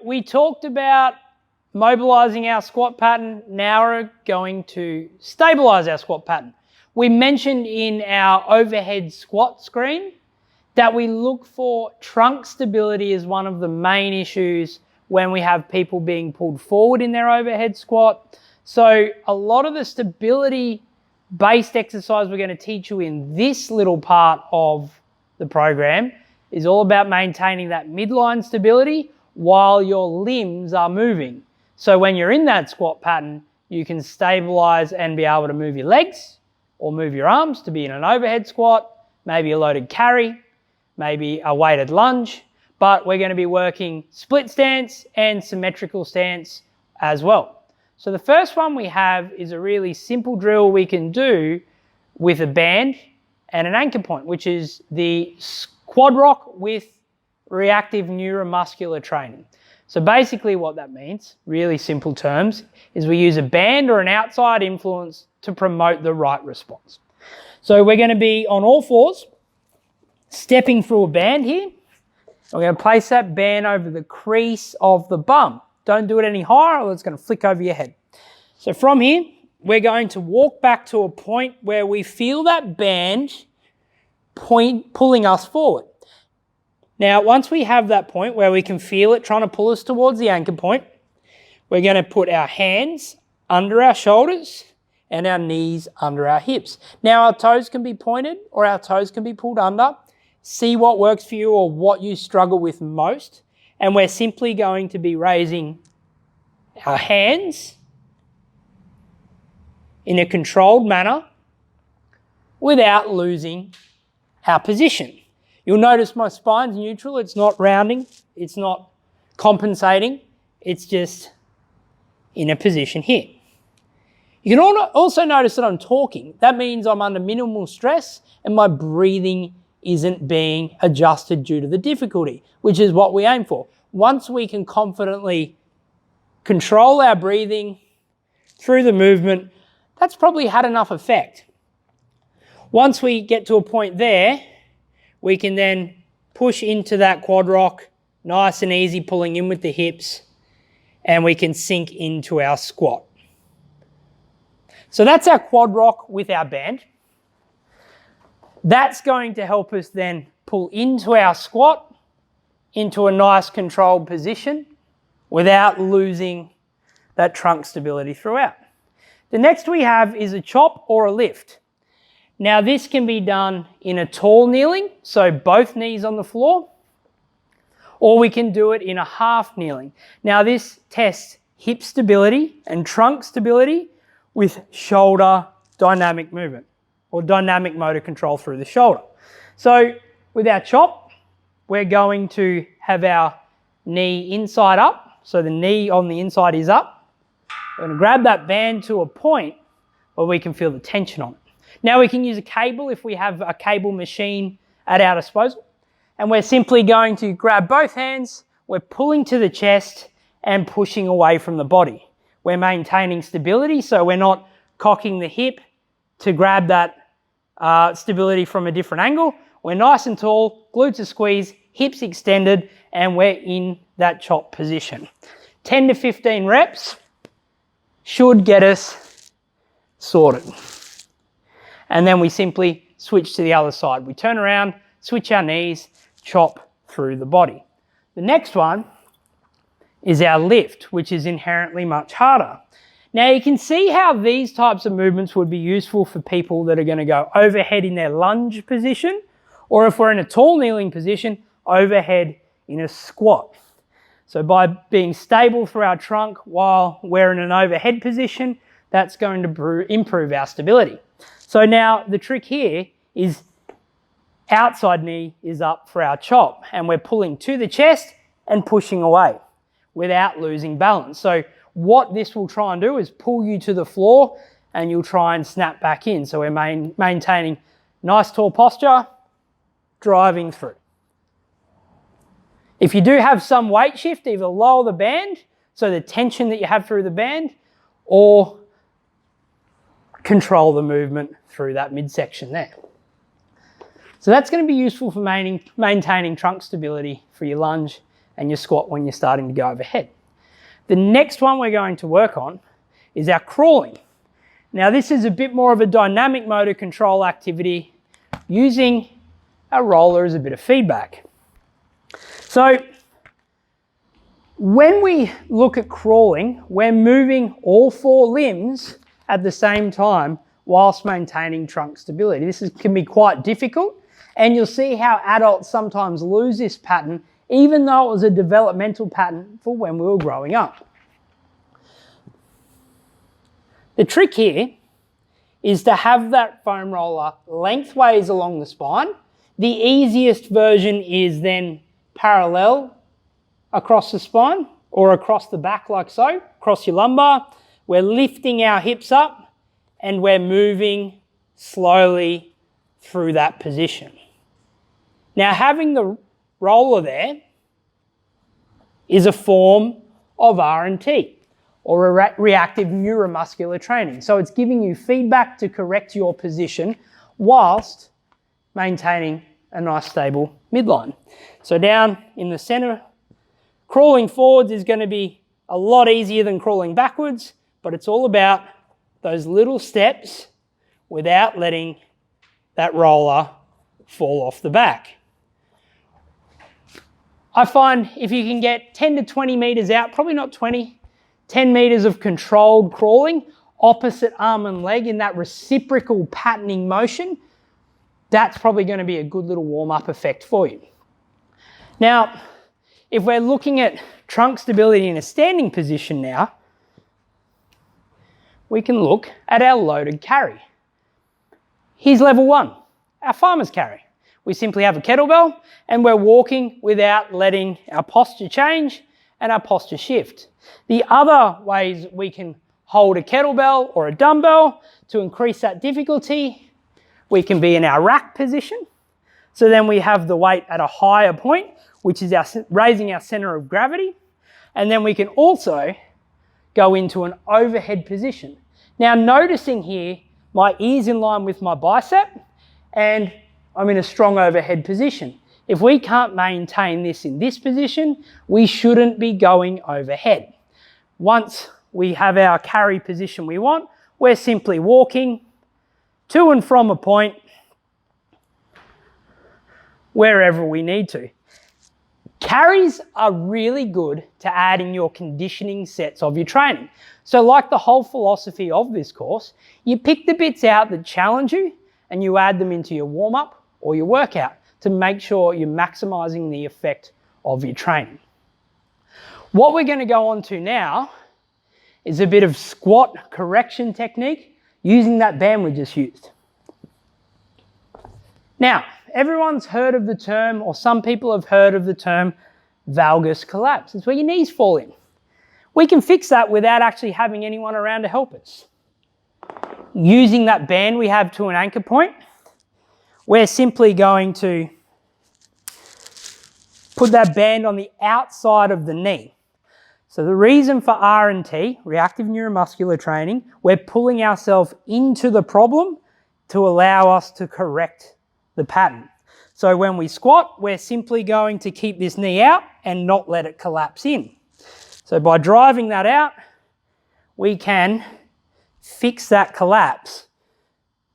we talked about mobilising our squat pattern. Now we're going to stabilise our squat pattern. We mentioned in our overhead squat screen that we look for trunk stability as one of the main issues when we have people being pulled forward in their overhead squat. So a lot of the stability-based exercise we're going to teach you in this little part of the program is all about maintaining that midline stability while your limbs are moving. So when you're in that squat pattern, you can stabilize and be able to move your legs or move your arms to be in an overhead squat, maybe a loaded carry, maybe a weighted lunge, but we're going to be working split stance and symmetrical stance as well. So the first one we have is a really simple drill we can do with a band and an anchor point, which is the quad rock with reactive neuromuscular training. So basically what that means, really simple terms, is we use a band or an outside influence to promote the right response. So we're going to be on all fours, stepping through a band here. We're going to place that band over the crease of the bum. Don't do it any higher or it's going to flick over your head. So from here, we're going to walk back to a point where we feel that band pulling us forward. Now, once we have that point where we can feel it trying to pull us towards the anchor point, we're going to put our hands under our shoulders and our knees under our hips. Now, our toes can be pointed or our toes can be pulled under. See what works for you or what you struggle with most. And we're simply going to be raising our hands in a controlled manner without losing our position. You'll notice my spine's neutral. It's not rounding. It's not compensating. It's just in a position here. You can also notice that I'm talking. That means I'm under minimal stress and my breathing isn't being adjusted due to the difficulty, which is what we aim for. Once we can confidently control our breathing through the movement, that's probably had enough effect. Once we get to a point there, we can then push into that quad rock, nice and easy, pulling in with the hips, and we can sink into our squat. So that's our quad rock with our band. That's going to help us then pull into our squat, into a nice controlled position without losing that trunk stability throughout. The next we have is a chop or a lift. Now this can be done in a tall kneeling, so both knees on the floor, or we can do it in a half kneeling. Now this tests hip stability and trunk stability with shoulder dynamic movement or dynamic motor control through the shoulder. So with our chop, we're going to have our knee inside up, so the knee on the inside is up. We're going to grab that band to a point where we can feel the tension on it. Now we can use a cable if we have a cable machine at our disposal. And we're simply going to grab both hands, we're pulling to the chest and pushing away from the body. We're maintaining stability, so we're not cocking the hip to grab that stability from a different angle. We're nice and tall, glutes are squeezed, hips extended, and we're in that chop position. 10 to 15 reps should get us sorted. And then we simply switch to the other side. We turn around, switch our knees, chop through the body. The next one is our lift, which is inherently much harder. Now you can see how these types of movements would be useful for people that are going to go overhead in their lunge position, or if we're in a tall kneeling position, overhead in a squat. So by being stable through our trunk while we're in an overhead position, that's going to improve our stability. So now the trick here is outside knee is up for our chop and we're pulling to the chest and pushing away without losing balance. So what this will try and do is pull you to the floor and you'll try and snap back in. So we're maintaining nice tall posture, driving through. If you do have some weight shift, either lower the band, so the tension that you have through the band, or control the movement through that midsection there. So that's going to be useful for maintaining trunk stability for your lunge and your squat when you're starting to go overhead. The next one we're going to work on is our crawling. Now this is a bit more of a dynamic motor control activity using our roller as a bit of feedback. So when we look at crawling, we're moving all 4 limbs at the same time whilst maintaining trunk stability. This can be quite difficult, and you'll see how adults sometimes lose this pattern even though it was a developmental pattern for when we were growing up. The trick here is to have that foam roller lengthways along the spine. The easiest version is then parallel across the spine or across the back like so, across your lumbar. We're lifting our hips up and we're moving slowly through that position. Now having the roller there is a form of R&T, or reactive neuromuscular training. So it's giving you feedback to correct your position whilst maintaining a nice stable midline. So down in the center, crawling forwards is going to be a lot easier than crawling backwards, but it's all about those little steps without letting that roller fall off the back. I find if you can get 10 to 20 meters out, probably not 20, 10 meters of controlled crawling, opposite arm and leg in that reciprocal patterning motion, that's probably going to be a good little warm-up effect for you. Now, if we're looking at trunk stability in a standing position now, we can look at our loaded carry. Here's level 1, our farmer's carry. We simply have a kettlebell and we're walking without letting our posture change and our posture shift. The other ways we can hold a kettlebell or a dumbbell to increase that difficulty, we can be in our rack position. So then we have the weight at a higher point, which is raising our center of gravity. And then we can also go into an overhead position. Now noticing here, my ear's in line with my bicep and I'm in a strong overhead position. If we can't maintain this in this position, we shouldn't be going overhead. Once we have our carry position we want, we're simply walking to and from a point wherever we need to. Carries are really good to add in your conditioning sets of your training. So like the whole philosophy of this course, you pick the bits out that challenge you and you add them into your warm-up or your workout to make sure you're maximizing the effect of your training. What we're going to go on to now is a bit of squat correction technique using that band we just used. Now, everyone's heard of the term, or some people have heard of the term, valgus collapse. It's where your knees fall in. We can fix that without actually having anyone around to help us. Using that band we have to an anchor point, we're simply going to put that band on the outside of the knee. So the reason for R&T, reactive neuromuscular training, we're pulling ourselves into the problem to allow us to correct the pattern. So when we squat, we're simply going to keep this knee out and not let it collapse in. So by driving that out, we can fix that collapse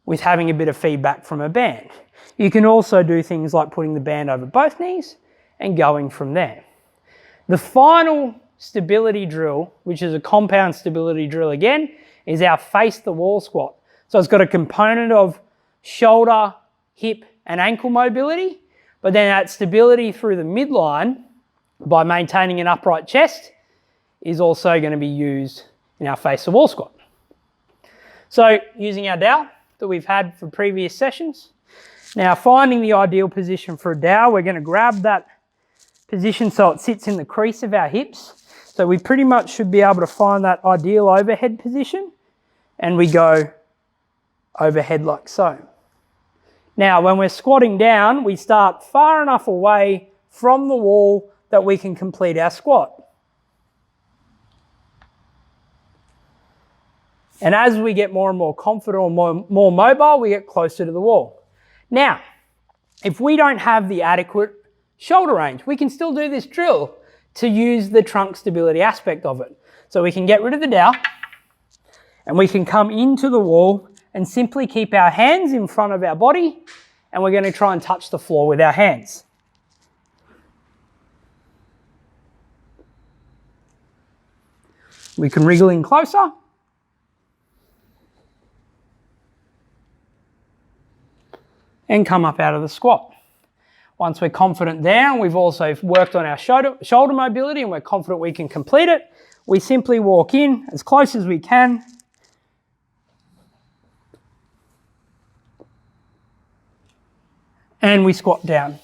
with having a bit of feedback from a band. You can also do things like putting the band over both knees and going from there. The final stability drill, which is a compound stability drill again, is our face the wall squat. So it's got a component of shoulder, hip and ankle mobility, but then that stability through the midline by maintaining an upright chest is also going to be used in our face the wall squat. So using our dowel that we've had for previous sessions, now finding the ideal position for a dowel, we're going to grab that position so it sits in the crease of our hips. So we pretty much should be able to find that ideal overhead position and we go overhead like so. Now when we're squatting down, we start far enough away from the wall that we can complete our squat. And as we get more and more confident or more mobile, we get closer to the wall. Now, if we don't have the adequate shoulder range, we can still do this drill. to use the trunk stability aspect of it. So we can get rid of the dowel and we can come into the wall and simply keep our hands in front of our body, and we're going to try and touch the floor with our hands. We can wriggle in closer. And come up out of the squat. Once we're confident there, and we've also worked on our shoulder mobility and we're confident we can complete it, we simply walk in as close as we can. And we squat down.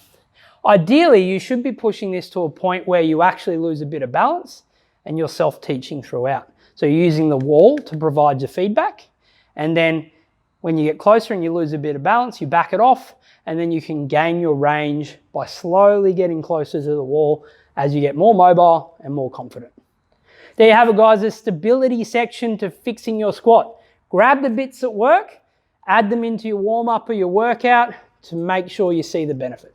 Ideally, you should be pushing this to a point where you actually lose a bit of balance and you're self-teaching throughout. So you're using the wall to provide your feedback, and then when you get closer and you lose a bit of balance, you back it off, and then you can gain your range by slowly getting closer to the wall as you get more mobile and more confident. There you have it, guys, a stability section to fixing your squat. Grab the bits that work, add them into your warm-up or your workout to make sure you see the benefits.